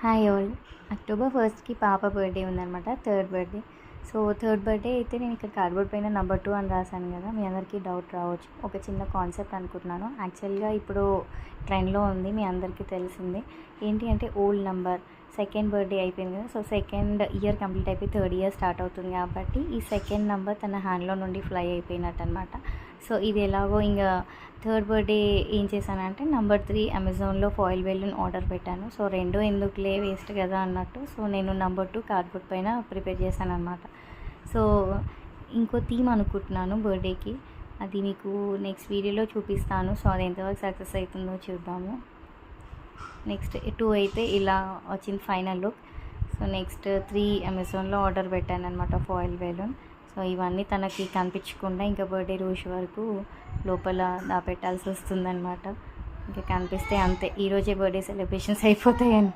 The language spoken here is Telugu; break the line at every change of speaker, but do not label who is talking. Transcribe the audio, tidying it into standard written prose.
Hi all. అక్టోబర్ 1కి పాప బర్త్డే ఉందనమాట, third birthday. So third birthday అయితే నేను ఇక్కడ కార్డ్బోర్డ్ పైన నెంబర్ 2 అని రాశాను కదా, మీ అందరికీ డౌట్ రావచ్చు. ఒక చిన్న కాన్సెప్ట్ అనుకుంటున్నాను. యాక్చువల్గా ఇప్పుడు ట్రెండ్లో ఉంది, మీ అందరికీ తెలిసిందే. ఏంటి అంటే ఓల్డ్ నెంబర్, సెకండ్ బర్త్డే అయిపోయింది కదా, సో సెకండ్ ఇయర్ కంప్లీట్ అయిపోయి థర్డ్ ఇయర్ స్టార్ట్ అవుతుంది కాబట్టి ఈ సెకండ్ నెంబర్ తన హ్యాండ్లో నుండి ఫ్లై అయిపోయినట్టు అనమాట. సో ఇది ఎలాగో ఇంకా థర్డ్ బర్త్డే ఏం చేశానంటే నెంబర్ 3 అమెజాన్లో ఫాయిల్ బెలూన్ ఆర్డర్ పెట్టాను. సో రెండు ఎందుకులే వేస్ట్ కదా అన్నట్టు, సో నేను నెంబర్ 2 కార్డ్బోర్డ్ పైన ప్రిపేర్ చేశాను అనమాట. సో ఇంకో థీమ్ అనుకుంటున్నాను బర్త్డేకి, అది మీకు నెక్స్ట్ వీడియోలో చూపిస్తాను. సో అది ఎంతవరకు సక్సెస్ అవుతుందో చూద్దాము. నెక్స్ట్ 2 అయితే ఇలా వచ్చింది ఫైనల్ లుక్. సో నెక్స్ట్ 3 అమెజాన్లో ఆర్డర్ పెట్టాను అనమాట ఫాయిల్ బెలూన్. సో ఇవన్నీ తనకి కనిపించకుండా ఇంకా బర్త్డే రోజు వరకు లోపల దాపెట్టాల్సి వస్తుందన్నమాట. ఇంకా కనిపిస్తే అంతే, ఈరోజే బర్త్డే సెలబ్రేషన్స్ అయిపోతాయని.